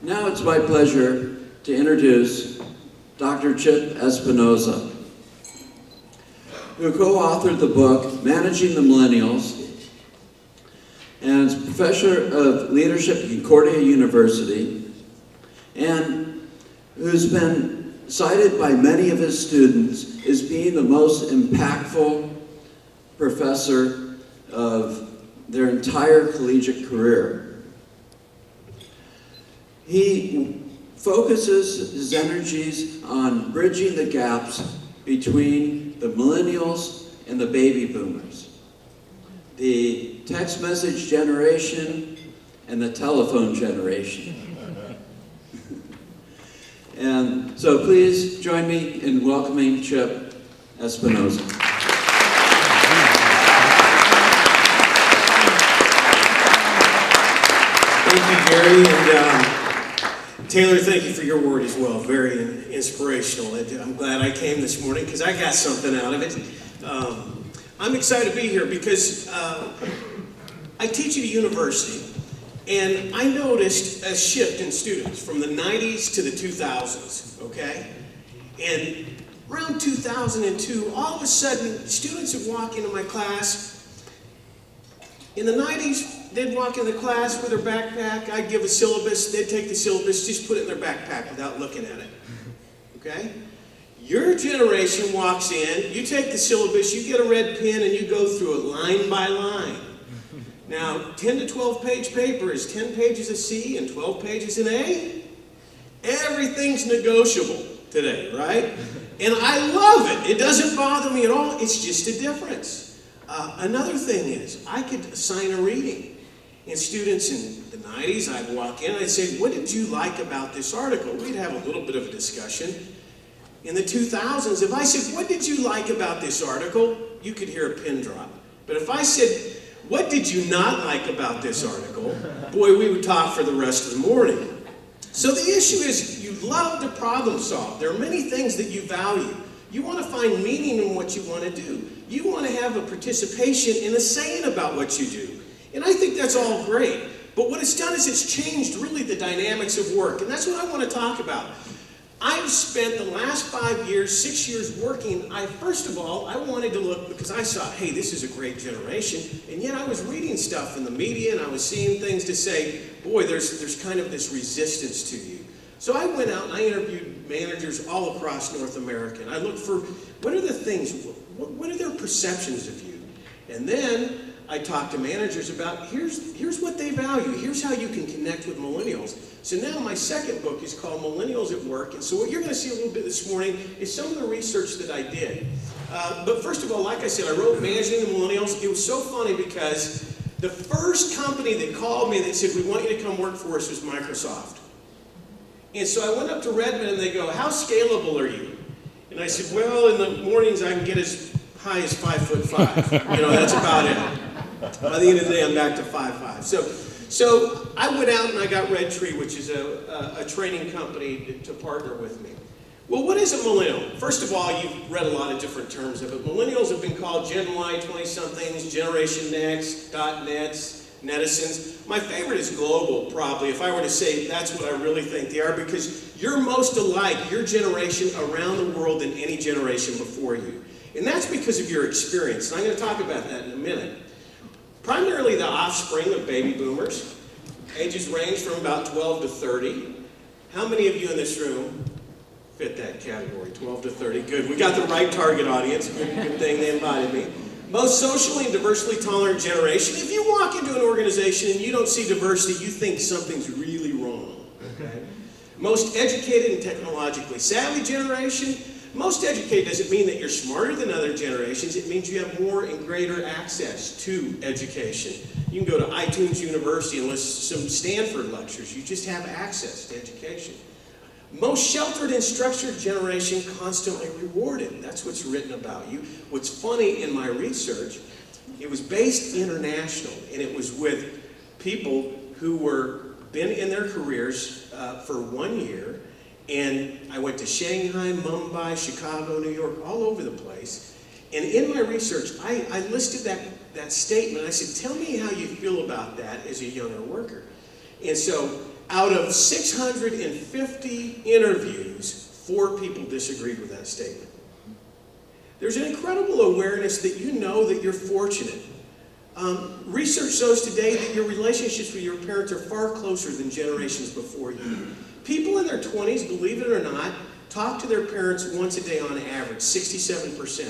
Now it's my pleasure to introduce Dr. Chip Espinoza, who co-authored the book, Managing the Millennials, and is professor of leadership at Concordia University, and who's been cited by many of his students as being the most impactful professor of their entire collegiate career. He focuses his energies on bridging the gaps between the millennials and the baby boomers, the text message generation and the telephone generation. And so please join me in welcoming Chip Espinoza. Thank you, Gary, and Taylor, thank you for your word as well. Very inspirational. I'm glad I came this morning because I got something out of it. I'm excited to be here because I teach at a university, and I noticed a shift in students from the 90s to the 2000s, okay? And around 2002, all of a sudden, students would walk into my class. In the 90s, they'd walk in the class with their backpack, I'd give a syllabus, they'd take the syllabus, just put it in their backpack without looking at it, okay? Your generation walks in, you take the syllabus, you get a red pen, and you go through it line by line. Now, 10 to 12 page paper is 10 pages a C and 12 pages an A. Everything's negotiable today, right? And I love it. It doesn't bother me at all. It's just a difference. Another thing is, I could assign a reading. And students in the 90s, I'd walk in and I'd say, what did you like about this article? We'd have a little bit of a discussion. In the 2000s, if I said, what did you like about this article? You could hear a pin drop. But if I said, what did you not like about this article? Boy, we would talk for the rest of the morning. So the issue is, you love to problem solve. There are many things that you value. You want to find meaning in what you want to do. You want to have a participation in a saying about what you do. And I think that's all great. But what it's done is it's changed really the dynamics of work. And that's what I want to talk about. I've spent the last 5 years, 6 years working. First of all, I wanted to look because I saw, hey, this is a great generation. And yet I was reading stuff in the media and I was seeing things to say, boy, there's kind of this resistance to you. So I went out and I interviewed managers all across North America. And I looked for, what are the things, what are their perceptions of you? And then I talked to managers about, here's what they value. Here's how you can connect with millennials. So now my second book is called Millennials at Work. And so what you're going to see a little bit this morning is some of the research that I did. But first of all, like I said, I wrote Managing the Millennials. It was so funny because the first company that called me that said, we want you to come work for us was Microsoft. And so I went up to Redmond and they go, how scalable are you? And I said, well, in the mornings I can get as high as 5'5". That's about it. By the end of the day, I'm back to 5'5". So I went out and I got Red Tree, which is a training company to partner with me. Well, what is a millennial? First of all, you've read a lot of different terms of it. Millennials have been called Gen Y, 20-somethings, Generation Next, .nets, netizens. My favorite is global, probably, if I were to say that's what I really think they are, because you're most alike, your generation, around the world than any generation before you. And that's because of your experience. And I'm going to talk about that in a minute. Primarily the offspring of baby boomers. Ages range from about 12 to 30. How many of you in this room fit that category, 12 to 30? Good, we got the right target audience. Good thing they invited me. Most socially and diversely tolerant generation. If you walk into an organization and you don't see diversity, you think something's really wrong. Okay? Most educated and technologically savvy generation. Most educated doesn't mean that you're smarter than other generations. It means you have more and greater access to education. You can go to iTunes University and listen to some Stanford lectures. You just have access to education. Most sheltered and structured generation, constantly rewarded. That's what's written about you. What's funny in my research, it was based international, and it was with people who were been in their careers for 1 year. And I went to Shanghai, Mumbai, Chicago, New York, all over the place. And in my research, I listed that statement. I said, tell me how you feel about that as a younger worker. And so out of 650 interviews, 4 people disagreed with that statement. There's an incredible awareness that you know that you're fortunate. Research shows today that your relationships with your parents are far closer than generations before you. People in their 20s, believe it or not, talk to their parents once a day on average, 67%.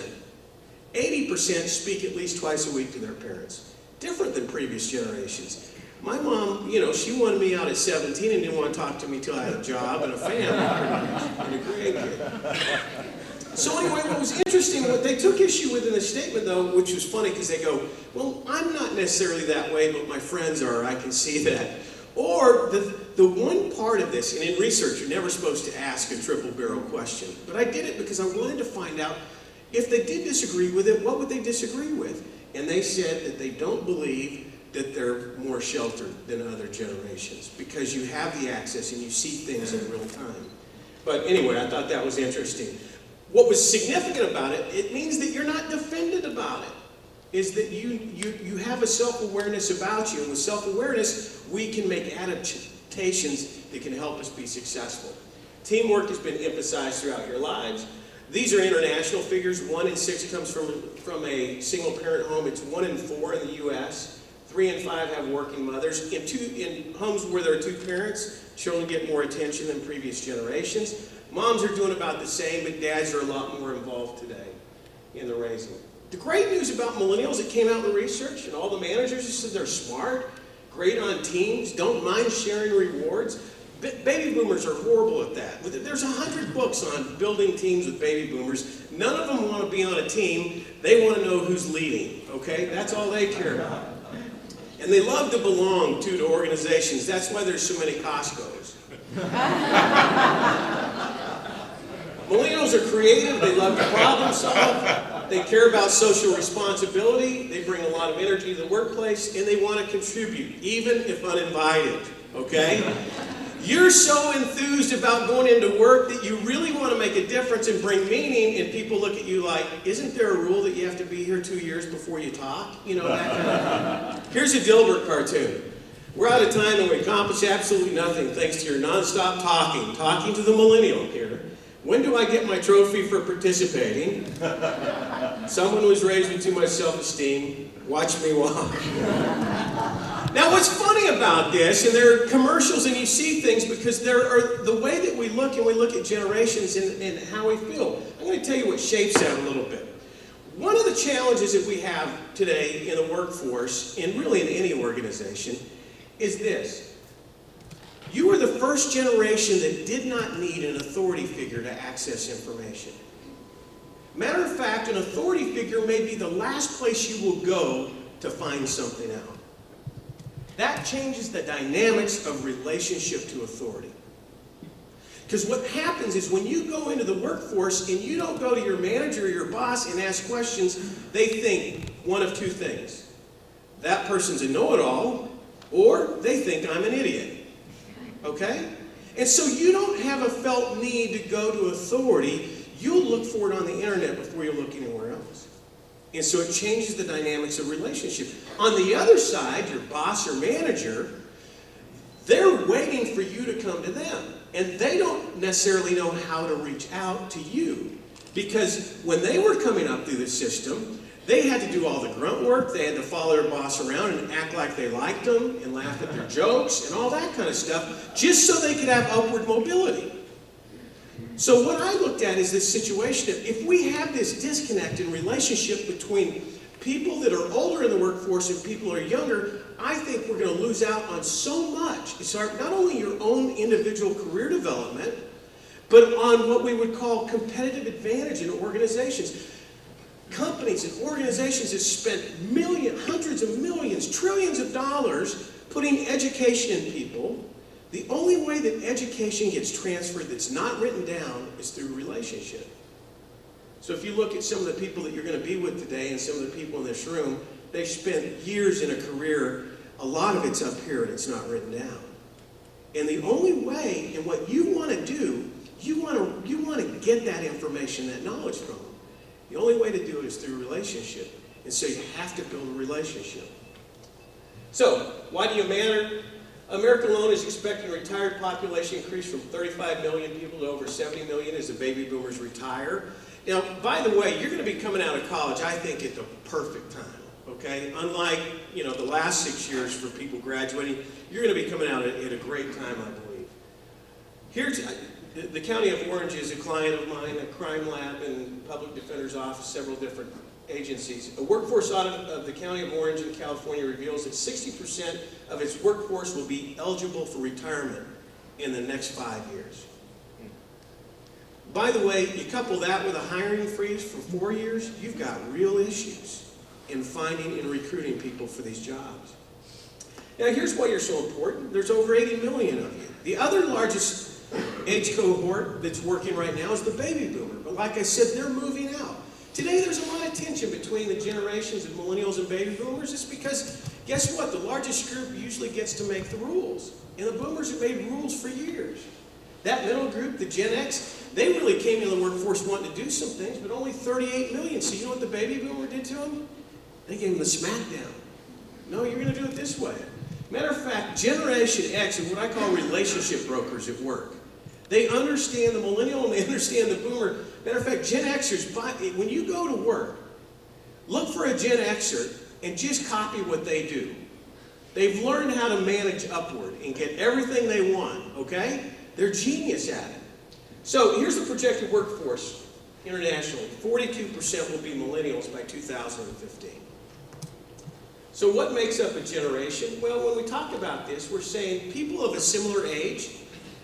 80% speak at least twice a week to their parents. Different than previous generations. My mom, she wanted me out at 17 and didn't want to talk to me till I had a job and a family and a grandkid. So anyway, what was interesting, what they took issue with in the statement, though, which was funny because they go, well, I'm not necessarily that way, but my friends are, I can see that. Or the one part of this, and in research, you're never supposed to ask a triple barrel question, but I did it because I wanted to find out if they did disagree with it, what would they disagree with? And they said that they don't believe that they're more sheltered than other generations because you have the access and you see things in real time. But anyway, I thought that was interesting. What was significant about it, it means that you're not defended about it, is that you have a self-awareness about you. And with self-awareness, we can make adaptations that can help us be successful. Teamwork has been emphasized throughout your lives. These are international figures. 1 in 6 comes from a single-parent home. It's 1 in 4 in the U.S. 3 in 5 have working mothers. In homes where there are 2 parents, children get more attention than previous generations. Moms are doing about the same, but dads are a lot more involved today in the raising. The great news about millennials that came out in the research, and all the managers said they're smart, great on teams, don't mind sharing rewards. Baby boomers are horrible at that. There's 100 books on building teams with baby boomers. None of them want to be on a team. They want to know who's leading, okay? That's all they care about. And they love to belong to organizations. That's why there's so many Costco's. Millennials are creative. They love to problem solve. They care about social responsibility. They bring a lot of energy to the workplace, and they want to contribute, even if uninvited, okay? You're so enthused about going into work that you really want to make a difference and bring meaning, and people look at you like, isn't there a rule that you have to be here 2 years before you talk? That kind of thing. Here's a Dilbert cartoon. We're out of time and we accomplish absolutely nothing thanks to your nonstop talking to the millennial here. When do I get my trophy for participating? Someone was raised with too much self-esteem. Watch me walk. Now, what's funny about this, and there are commercials and you see things because there are the way that we look and we look at generations and how we feel. I'm going to tell you what shapes that a little bit. One of the challenges that we have today in the workforce, and really in any organization, is this. You were the first generation that did not need an authority figure to access information. Matter of fact, an authority figure may be the last place you will go to find something out. That changes the dynamics of relationship to authority. Because what happens is when you go into the workforce and you don't go to your manager or your boss and ask questions, they think one of 2 things. That person's a know-it-all, or they think I'm an idiot. Okay? And so you don't have a felt need to go to authority. You'll look for it on the internet before you look anywhere else. And so it changes the dynamics of relationship. On the other side, your boss or manager, they're waiting for you to come to them. And they don't necessarily know how to reach out to you. Because when they were coming up through the system, they had to do all the grunt work. They had to follow their boss around and act like they liked them and laugh at their jokes and all that kind of stuff, just so they could have upward mobility. So what I looked at is this situation. If we have this disconnect in relationship between people that are older in the workforce and people who are younger, I think we're going to lose out on so much. It's not only your own individual career development, but on what we would call competitive advantage in organizations. Companies and organizations have spent hundreds of millions, trillions of dollars putting education in people. The only way that education gets transferred that's not written down is through relationship. So if you look at some of the people that you're going to be with today and some of the people in this room, they've spent years in a career. A lot of it's up here and it's not written down. And the only way, and what you want to do, you want to get that information, that knowledge from them. The only way to do it is through relationship. And so you have to build a relationship. So, why do you matter? America alone is expecting a retired population increase from 35 million people to over 70 million as the baby boomers retire. Now, by the way, you're going to be coming out of college, I think, at the perfect time, okay? Unlike, the last 6 years for people graduating, you're going to be coming out at a great time, I believe. Here's, the County of Orange is a client of mine, a crime lab and public defender's office, several different agencies. A workforce audit of the County of Orange in California reveals that 60% of its workforce will be eligible for retirement in the next 5 years. By the way, you couple that with a hiring freeze for 4 years, you've got real issues in finding and recruiting people for these jobs. Now here's why you're so important. There's over 80 million of you. The other largest age cohort that's working right now is the baby boomer. But like I said, they're moving out. Today there's a lot of tension between the generations of millennials and baby boomers. It's because, guess what? The largest group usually gets to make the rules. And the boomers have made rules for years. That middle group, the GeNext, they really came into the workforce wanting to do some things, but only 38 million. So you know what the baby boomer did to them? They gave them the smackdown. No, you're going to do it this way. Matter of fact, Generation X is what I call relationship brokers at work. They understand the millennial and they understand the boomer. Matter of fact, Gen Xers, when you go to work, look for a Gen Xer and just copy what they do. They've learned how to manage upward and get everything they want, okay? They're genius at it. So here's the projected workforce internationally. 42% will be millennials by 2015. So what makes up a generation? Well, when we talk about this, we're saying people of a similar age,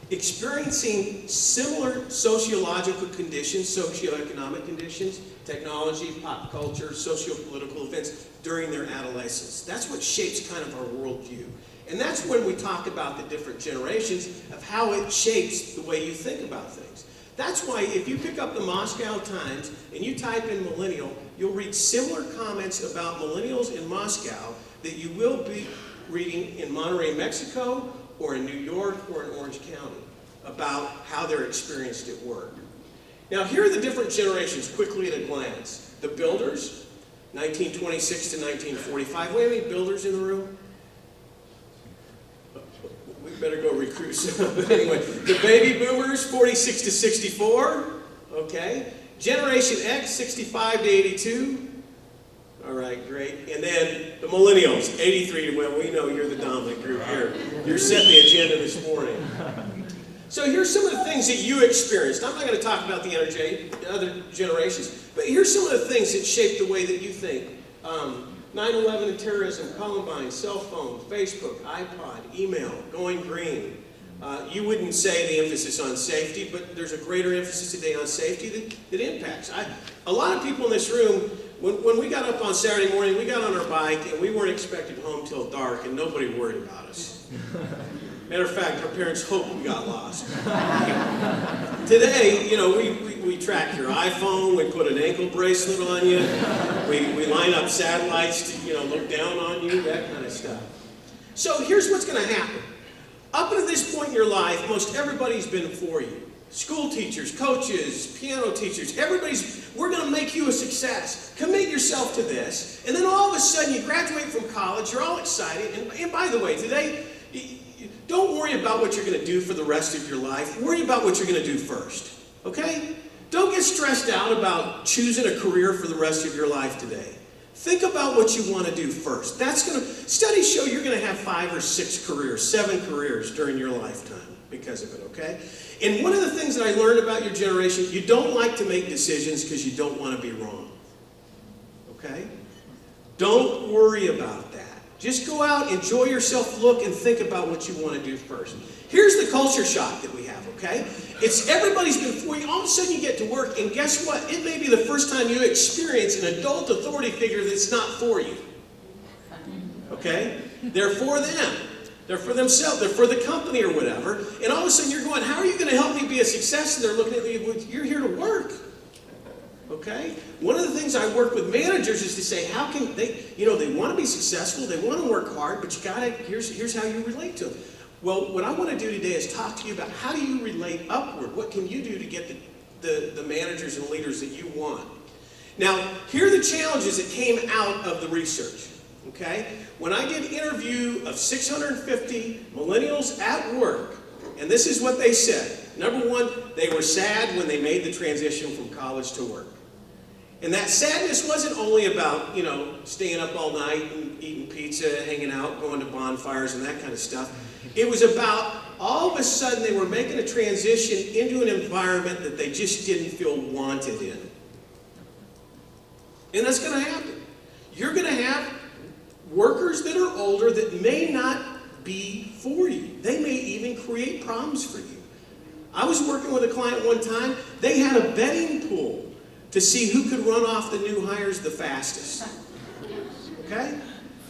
experiencing similar sociological conditions, socioeconomic conditions, technology, pop culture, socio-political events during their adolescence. That's what shapes kind of our worldview. And that's when we talk about the different generations of how it shapes the way you think about things. That's why if you pick up the Moscow Times and you type in millennial, you'll read similar comments about millennials in Moscow that you will be reading in Monterrey, Mexico, or in New York, or in Orange County, about how they're experienced at work. Now here are the different generations quickly at a glance. The builders, 1926 to 1945. We have any builders in the room? We better go recruit some. But anyway, the baby boomers, 46 to 64. Okay. Generation X, 65 to 82. All right, great. And then the millennials, 83 to, well, we know you're the dominant group here. You're setting the agenda this morning. So here's some of the things that you experienced. I'm not going to talk about the other generations, but here's some of the things that shape the way that you think. 9/11 and terrorism, Columbine, cell phone, Facebook, iPod, email, going green. You wouldn't say the emphasis on safety, but there's a greater emphasis today on safety that impacts. A lot of people in this room, when we got up on Saturday morning, we got on our bike and we weren't expected home till dark and nobody worried about us. Matter of fact, our parents hoped we got lost. Today, we track your iPhone, we put an ankle bracelet on you, we line up satellites to, look down on you, that kind of stuff. So here's what's going to happen. Up to this point in your life, most everybody's been for you. School teachers, coaches, piano teachers, we're going to make you a success. Commit yourself to this. And then all of a sudden you graduate from college, you're all excited. And by the way, today, don't worry about what you're going to do for the rest of your life. Worry about what you're going to do first. Okay? Don't get stressed out about choosing a career for the rest of your life today. Think about what you want to do first. Studies show you're going to have 5 or 6 careers, 7 careers during your lifetime because of it, okay? And one of the things that I learned about your generation, you don't like to make decisions because you don't want to be wrong. Okay? Don't worry about that. Just go out, enjoy yourself, look, and think about what you want to do first. Here's the culture shock that we have, okay? It's everybody's been for you. All of a sudden you get to work, and guess what? It may be the first time you experience an adult authority figure that's not for you. Okay? They're for them. They're for themselves. They're for the company or whatever. And all of a sudden you're going, how are you going to help me be a success? And they're looking at you, you're here to work. Okay? One of the things I work with managers is to say, how can they, they want to be successful, they want to work hard, but here's how you relate to them. Well, what I want to do today is talk to you about how do you relate upward? What can you do to get the managers and leaders that you want? Now, here are the challenges that came out of the research. okay? When I did an interview of 650 millennials at work, and this is what they said. Number one, they were sad when they made the transition from college to work. And that sadness wasn't only about, staying up all night and eating pizza, hanging out, going to bonfires and that kind of stuff. It was about all of a sudden they were making a transition into an environment that they just didn't feel wanted in. And that's going to happen. You're going to have workers that are older that may not be for you. They may even create problems for you. I was working with a client one time. They had a betting pool to see who could run off the new hires the fastest. Okay?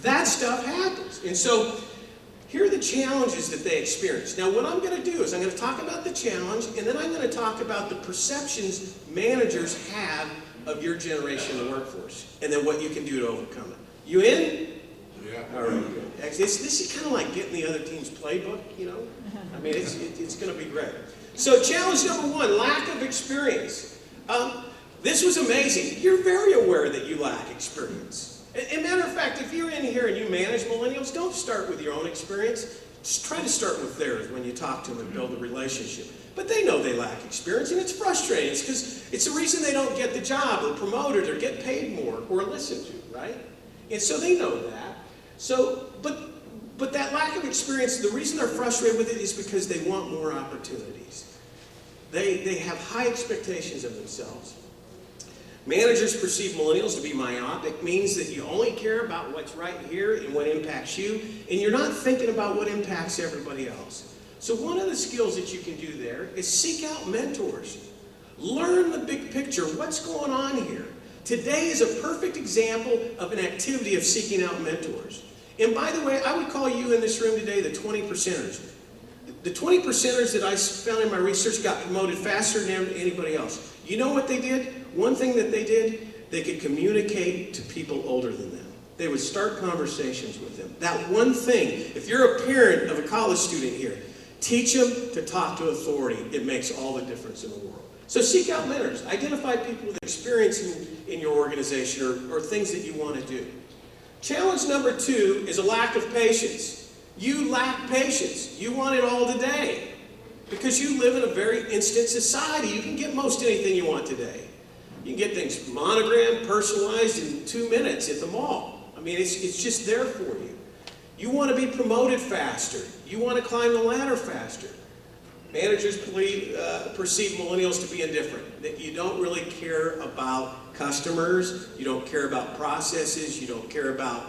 That stuff happens. And so here are the challenges that they experience. Now what I'm going to do is I'm going to talk about the challenge, and then I'm going to talk about the perceptions managers have of your generation in the workforce, and then what you can do to overcome it. You in? Yeah. All right, good. This is kind of like getting the other team's playbook, I mean, it's going to be great. So challenge number one, lack of experience. This was amazing. You're very aware that you lack experience. And matter of fact, if you're in here and you manage millennials, don't start with your own experience. Just try to start with theirs when you talk to them and build a relationship. But they know they lack experience, and it's frustrating. It's because it's the reason they don't get the job or promoted or get paid more or listened to, right? And so they know that. So, but that lack of experience, the reason they're frustrated with it is because they want more opportunities. They have high expectations of themselves. Managers perceive millennials to be myopic, means that you only care about what's right here and what impacts you, and you're not thinking about what impacts everybody else. So one of the skills that you can do there is seek out mentors. Learn the big picture. What's going on here? Today is a perfect example of an activity of seeking out mentors. And by the way, I would call you in this room today the 20%ers. The 20%ers that I found in my research got promoted faster than anybody else. You know what they did? One thing that they did, they could communicate to people older than them. They would start conversations with them. That one thing, if you're a parent of a college student here, teach them to talk to authority. It makes all the difference in the world. So seek out mentors. Identify people with experience in your organization or things that you want to do. Challenge number two is a lack of patience. You lack patience. You want it all today. Because you live in a very instant society. You can get most anything you want today. You can get things monogrammed, personalized in 2 minutes at the mall. I mean, it's just there for you. You want to be promoted faster. You want to climb the ladder faster. Managers perceive millennials to be indifferent, that you don't really care about customers, you don't care about processes, you don't care about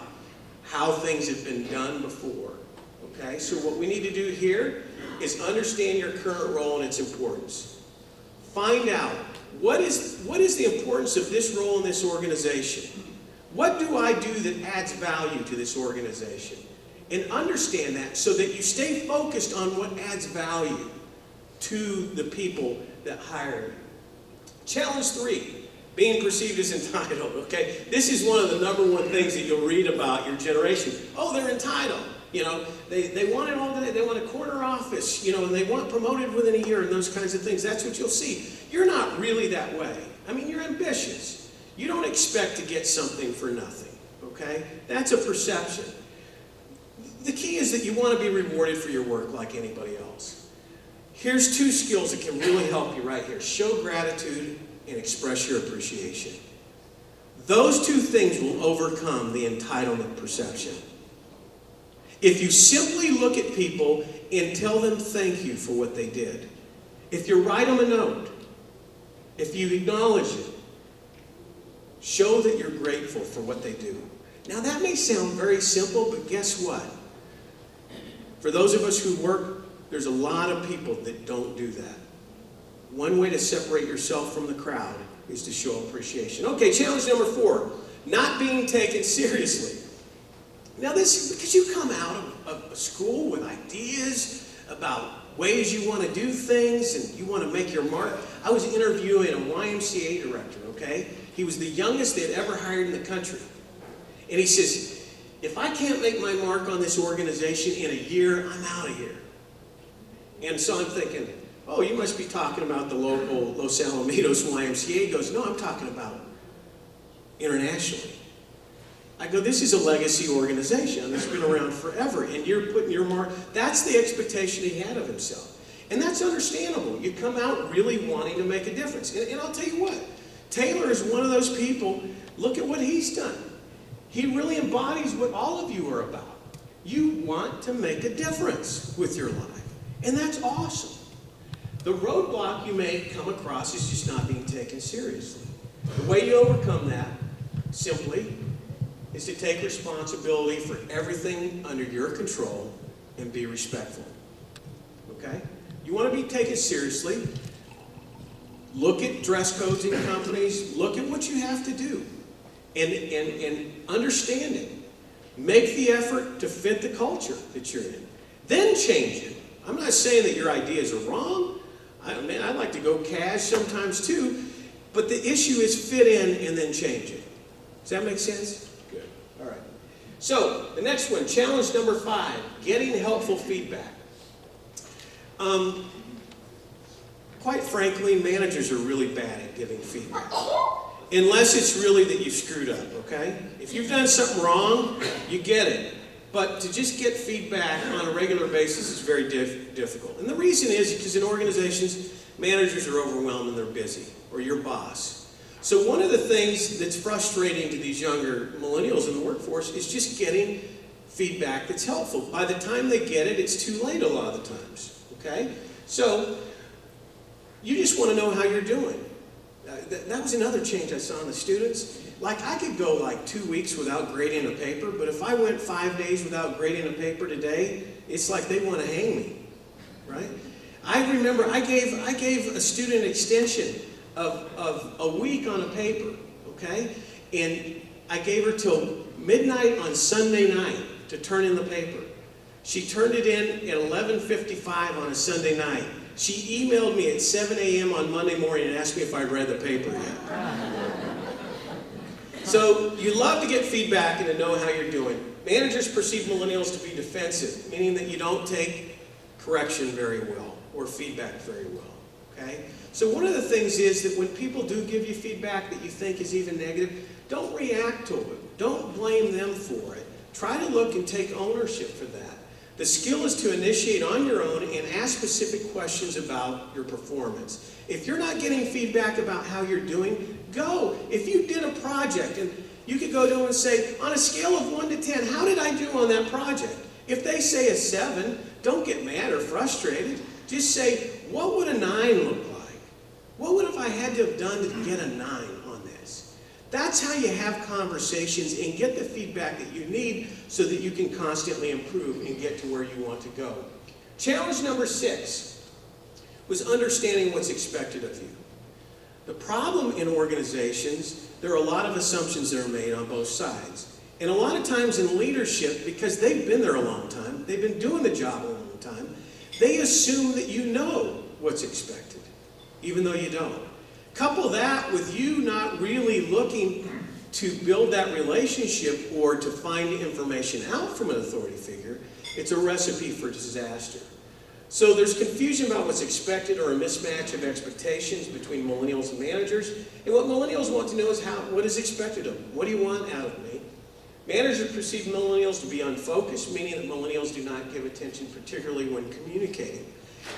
how things have been done before. Okay, so what we need to do here is understand your current role and its importance. Find out what is the importance of this role in this organization. What do I do that adds value to this organization? And understand that so that you stay focused on what adds value to the people that hire you. Challenge three, being perceived as entitled, okay? This is one of the number one things that you'll read about your generation. Oh, they're entitled. They want it all today. They want a corner office, and they want promoted within a year and those kinds of things. That's what you'll see. You're not really that way. I mean, you're ambitious. You don't expect to get something for nothing, okay? That's a perception. The key is that you want to be rewarded for your work like anybody else. Here's two skills that can really help you right here. Show gratitude and express your appreciation. Those two things will overcome the entitlement perception. If you simply look at people and tell them thank you for what they did, if you write them a note, if you acknowledge it, show that you're grateful for what they do. Now that may sound very simple, but guess what? For those of us who work, there's a lot of people that don't do that. One way to separate yourself from the crowd is to show appreciation. Okay, challenge number 4, not being taken seriously. Now this is because you come out of a school with ideas about ways you want to do things and you want to make your mark. I was interviewing a YMCA director, okay? He was the youngest they'd ever hired in the country. And he says, if I can't make my mark on this organization in a year, I'm out of here. And so I'm thinking, oh, you must be talking about the local Los Alamitos YMCA. He goes, no, I'm talking about internationally. I go, this is a legacy organization that's been around forever, and you're putting your mark. That's the expectation he had of himself. And that's understandable. You come out really wanting to make a difference. And I'll tell you what, Taylor is one of those people. Look at what he's done. He really embodies what all of you are about. You want to make a difference with your life. And that's awesome. The roadblock you may come across is just not being taken seriously. The way you overcome that, simply, is to take responsibility for everything under your control and be respectful. Okay? You want to be taken seriously. Look at dress codes in companies. Look at what you have to do. And understand it. Make the effort to fit the culture that you're in. Then change it. I'm not saying that your ideas are wrong. I like to go cash sometimes too. But the issue is fit in and then change it. Does that make sense? Good. All right. So, the next one, challenge number 5, getting helpful feedback. Quite frankly, managers are really bad at giving feedback. Unless it's really that you screwed up, okay? If you've done something wrong, you get it. But to just get feedback on a regular basis is very difficult. And the reason is because in organizations, managers are overwhelmed and they're busy, or your boss. So one of the things that's frustrating to these younger millennials in the workforce is just getting feedback that's helpful. By the time they get it, it's too late a lot of the times, okay? So you just want to know how you're doing. That was another change I saw in the students. Like, I could go like 2 weeks without grading a paper, but if I went 5 days without grading a paper today, it's like they want to hang me, right? I remember I gave a student an extension of a week on a paper, okay? And I gave her till midnight on Sunday night to turn in the paper. She turned it in at 11:55 on a Sunday night. She emailed me at 7 a.m. on Monday morning and asked me if I read the paper yet. So you love to get feedback and to know how you're doing. Managers perceive millennials to be defensive, meaning that you don't take correction very well or feedback very well, okay? So one of the things is that when people do give you feedback that you think is even negative, don't react to it. Don't blame them for it. Try to look and take ownership for that. The skill is to initiate on your own and ask specific questions about your performance. If you're not getting feedback about how you're doing, go. If you did a project and you could go to them and say, on a scale of 1 to 10, how did I do on that project? If they say a 7, don't get mad or frustrated. Just say, what would a 9 look like? What would I had to have done to get a 9 on this? That's how you have conversations and get the feedback that you need so that you can constantly improve and get to where you want to go. Challenge number 6 was understanding what's expected of you. The problem in organizations, there are a lot of assumptions that are made on both sides. And a lot of times in leadership, because they've been there a long time, they've been doing the job a long time, they assume that you know what's expected, even though you don't. Couple that with you not really looking to build that relationship or to find information out from an authority figure, it's a recipe for disaster. So there's confusion about what's expected or a mismatch of expectations between millennials and managers. And what millennials want to know is what is expected of them. What do you want out of me? Managers perceive millennials to be unfocused, meaning that millennials do not give attention, particularly when communicating.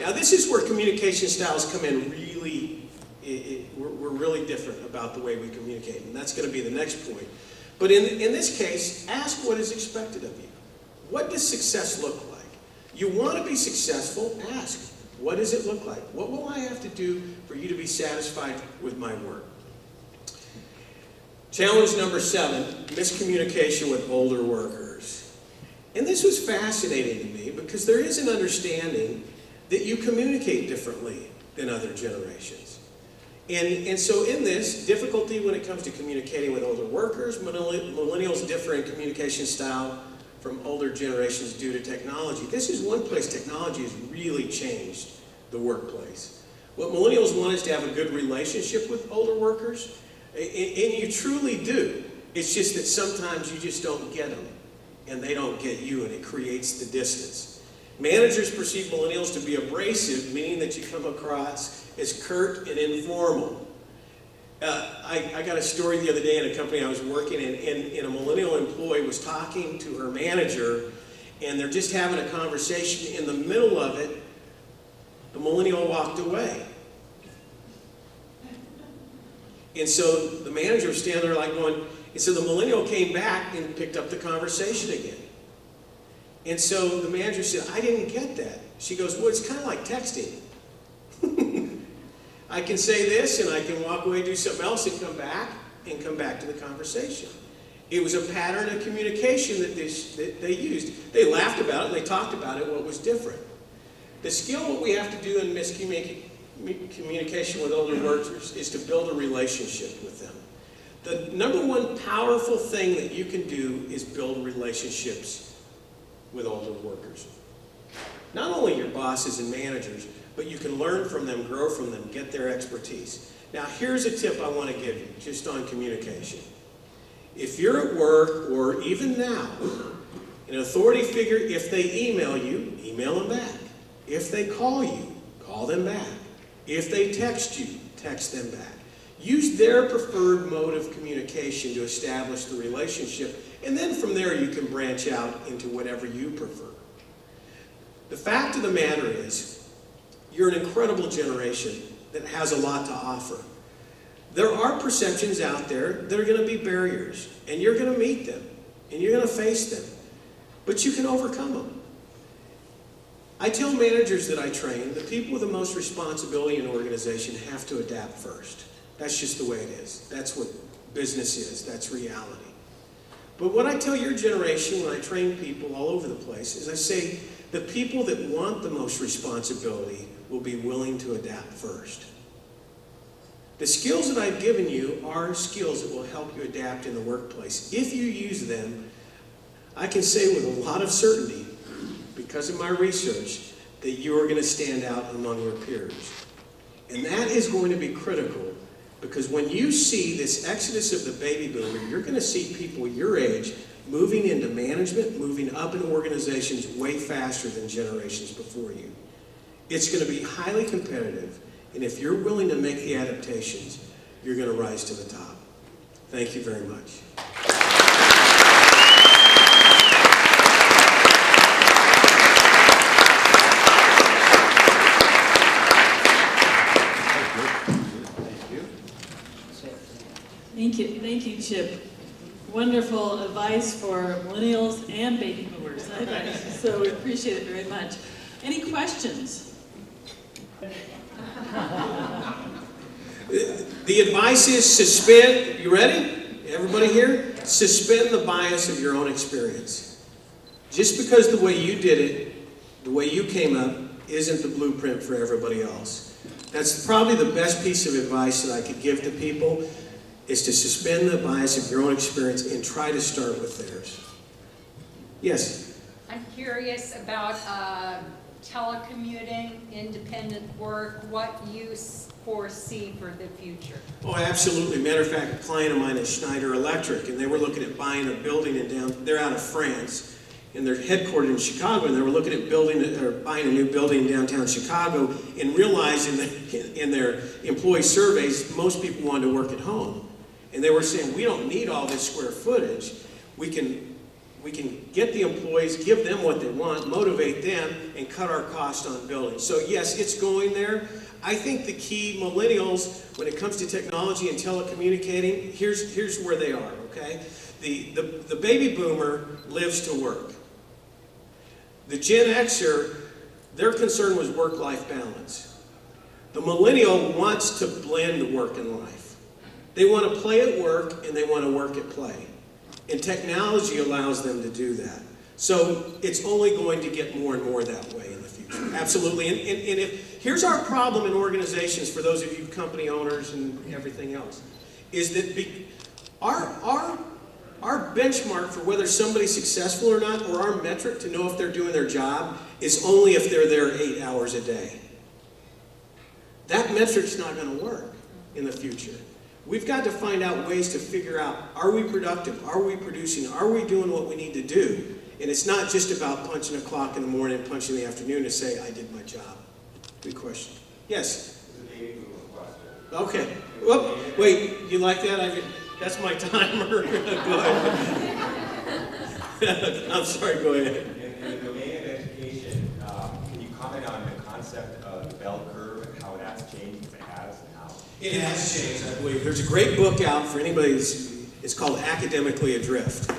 Now this is where communication styles come in really, we're really different about the way we communicate. And that's going to be the next point. But in this case, ask what is expected of you. What does success look like? You want to be successful, ask, what does it look like? What will I have to do for you to be satisfied with my work? Challenge number 7, miscommunication with older workers. And this was fascinating to me because there is an understanding that you communicate differently than other generations. And so in this, difficulty when it comes to communicating with older workers, millennials differ in communication style from older generations due to technology. This is one place technology has really changed the workplace. What millennials want is to have a good relationship with older workers, and you truly do. It's just that sometimes you just don't get them, and they don't get you, and it creates the distance. Managers perceive millennials to be abrasive, meaning that you come across as curt and informal. I got a story the other day in a company I was working in, and a millennial employee was talking to her manager, and they're just having a conversation. In the middle of it, the millennial walked away. And so the manager was standing there like going, and so the millennial came back and picked up the conversation again. And so the manager said, I didn't get that. She goes, well, it's kind of like texting. I can say this and I can walk away, do something else, and come back to the conversation. It was a pattern of communication that they used. They laughed about it and they talked about it, what was different. The skill, what we have to do in communication with older workers is to build a relationship with them. The number one powerful thing that you can do is build relationships with older workers. Not only your bosses and managers, but you can learn from them, grow from them, get their expertise. Now, here's a tip I want to give you, just on communication. If you're at work, or even now, an authority figure, if they email you, email them back. If they call you, call them back. If they text you, text them back. Use their preferred mode of communication to establish the relationship, and then from there you can branch out into whatever you prefer. The fact of the matter is, you're an incredible generation that has a lot to offer. There are perceptions out there that are going to be barriers, and you're going to meet them, and you're going to face them, but you can overcome them. I tell managers that I train, the people with the most responsibility in an organization have to adapt first. That's just the way it is. That's what business is. That's reality. But what I tell your generation when I train people all over the place is I say the people that want the most responsibility will be willing to adapt first. The skills that I've given you are skills that will help you adapt in the workplace. If you use them, I can say with a lot of certainty, because of my research, that you are going to stand out among your peers. And that is going to be critical, because when you see this exodus of the baby boomer, you're going to see people your age moving into management, moving up in organizations way faster than generations before you. It's going to be highly competitive, and if you're willing to make the adaptations, you're going to rise to the top. Thank you very much. Thank you, Chip. Wonderful advice for millennials and baby boomers. So we appreciate it very much. Any questions? The advice is suspend, you ready? Everybody here? Suspend the bias of your own experience. Just because the way you did it, the way you came up, isn't the blueprint for everybody else. That's probably the best piece of advice that I could give to people, is to suspend the bias of your own experience and try to start with theirs. Yes? I'm curious about telecommuting, independent work, what you foresee for the future. Oh, absolutely. Matter of fact, a client of mine is Schneider Electric, and they were looking at buying a building they're out of France, and they're headquartered in Chicago, and they were looking at buying a new building in downtown Chicago, and realizing that in their employee surveys, most people wanted to work at home. And they were saying, we don't need all this square footage. We can get the employees, give them what they want, motivate them, and cut our cost on buildings. So yes, it's going there. I think the key, millennials, when it comes to technology and telecommunicating, here's where they are, okay? The baby boomer lives to work. The Gen Xer, their concern was work-life balance. The millennial wants to blend work and life. They want to play at work and they want to work at play. And technology allows them to do that. So it's only going to get more and more that way in the future. Absolutely. And here's our problem in organizations, for those of you company owners and everything else, is that our benchmark for whether somebody's successful or not, or our metric to know if they're doing their job, is only if they're there 8 hours a day. That metric's not going to work in the future. We've got to find out ways to figure out, are we productive? Are we producing? Are we doing what we need to do? And it's not just about punching a clock in the morning and punching in the afternoon to say, I did my job. Good question. Yes? Okay. Whoop. Wait, you like that? That's my timer. Go ahead. I'm sorry, go ahead. In the domain of education, can you comment on the concept of the bell curve and how that's changed, if it has, and how? It has changed, I believe. There's a great book out for anybody it's called Academically Adrift.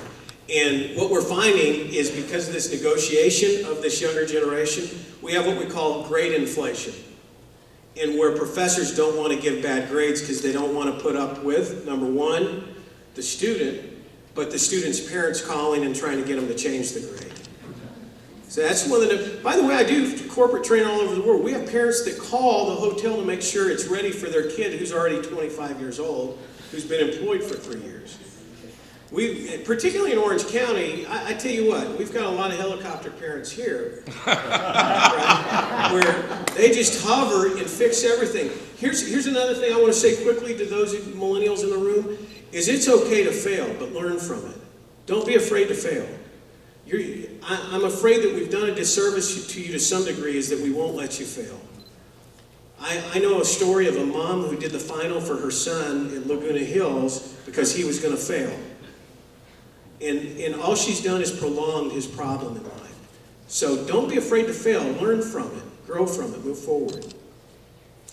And what we're finding is because of this negotiation of this younger generation, we have what we call grade inflation. And where professors don't want to give bad grades because they don't want to put up with, number one, the student, but the student's parents calling and trying to get them to change the grade. So that's one of the, by the way, I do corporate training all over the world. We have parents that call the hotel to make sure it's ready for their kid who's already 25 years old, who's been employed for 3 years. We, particularly in Orange County, I tell you what, we've got a lot of helicopter parents here, right, where they just hover and fix everything. Here's another thing I want to say quickly to those millennials in the room, is it's okay to fail, but learn from it. Don't be afraid to fail. I'm afraid that we've done a disservice to you to some degree is that we won't let you fail. I know a story of a mom who did the final for her son in Laguna Hills because he was going to fail. And all she's done is prolonged his problem in life. So don't be afraid to fail. Learn from it. Grow from it. Move forward.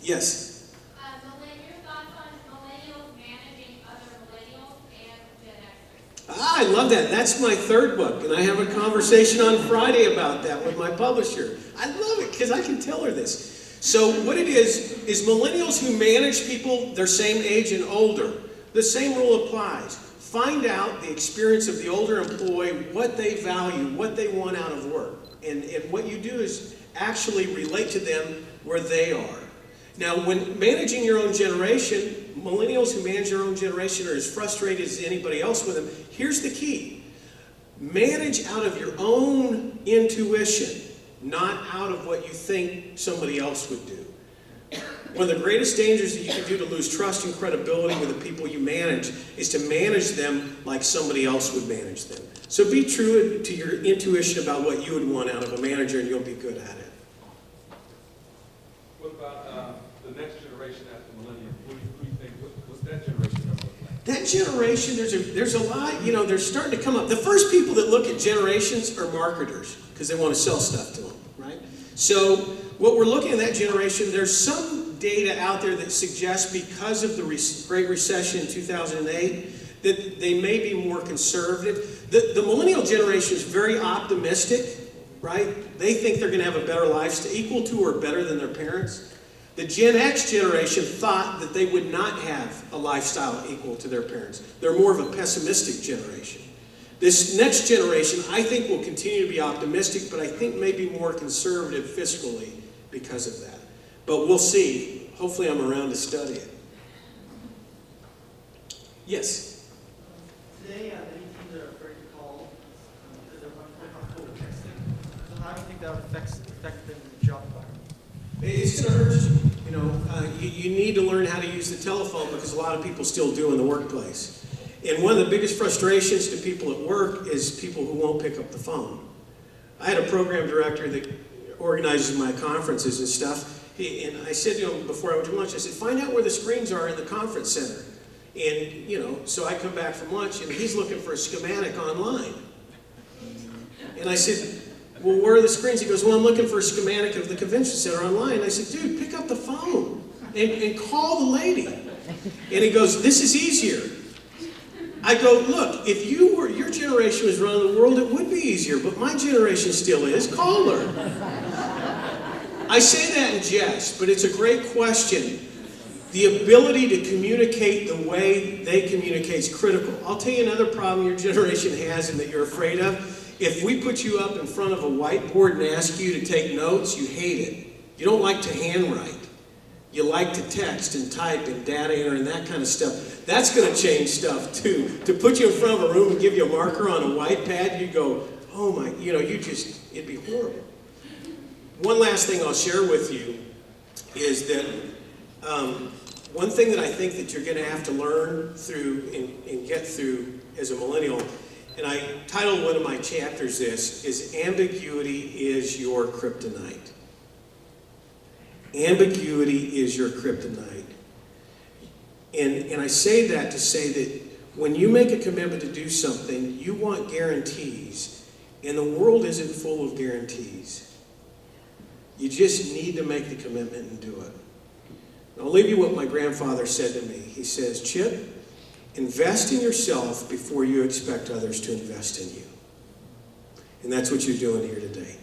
Yes? Your thoughts on millennials managing other millennials and Gen Xers? I love that. That's my third book. And I have a conversation on Friday about that with my publisher. I love it because I can tell her this. So what it is millennials who manage people their same age and older. The same rule applies. Find out the experience of the older employee, what they value, what they want out of work. And what you do is actually relate to them where they are. Now, when managing your own generation, millennials who manage their own generation are as frustrated as anybody else with them. Here's the key. Manage out of your own intuition, not out of what you think somebody else would do. One of the greatest dangers that you can do to lose trust and credibility with the people you manage is to manage them like somebody else would manage them. So be true to your intuition about what you would want out of a manager and you'll be good at it. What about the next generation after millennium? Who do you think, what's that generation going to look like? That generation, there's a lot, they're starting to come up. The first people that look at generations are marketers because they want to sell stuff to them, right? So what we're looking at that generation, there's some data out there that suggests because of the Great Recession in 2008 that they may be more conservative. The millennial generation is very optimistic, right? They think they're going to have a better lifestyle, equal to or better than their parents. The Gen X generation thought that they would not have a lifestyle equal to their parents. They're more of a pessimistic generation. This next generation, I think, will continue to be optimistic, but I think maybe more conservative fiscally because of that. But we'll see. Hopefully I'm around to study it. Yes? Today, many teams are afraid to call because they're much more comfortable with texting. So how do you think that would affect them in the job environment? It's going to hurt you. You need to learn how to use the telephone because a lot of people still do in the workplace. And one of the biggest frustrations to people at work is people who won't pick up the phone. I had a program director that organizes my conferences and stuff. And I said to him before I went to lunch, I said, find out where the screens are in the conference center. And, so I come back from lunch and he's looking for a schematic online. And I said, well, where are the screens? He goes, well, I'm looking for a schematic of the convention center online. And I said, dude, pick up the phone and call the lady. And he goes, this is easier. I go, look, if your generation was running the world, it would be easier, but my generation still is. Call her. I say that in jest, but it's a great question. The ability to communicate the way they communicate is critical. I'll tell you another problem your generation has and that you're afraid of. If we put you up in front of a whiteboard and ask you to take notes, you hate it. You don't like to handwrite. You like to text and type and data enter and that kind of stuff. That's going to change stuff too. To put you in front of a room and give you a marker on a white pad, you go, oh my, it'd be horrible. One last thing I'll share with you is that one thing that I think that you're going to have to learn through and get through as a millennial, and I titled one of my chapters this, is ambiguity is your kryptonite. Ambiguity is your kryptonite. And I say that to say that when you make a commitment to do something, you want guarantees. And the world isn't full of guarantees. You just need to make the commitment and do it. I'll leave you what my grandfather said to me. He says, Chip, invest in yourself before you expect others to invest in you. And that's what you're doing here today.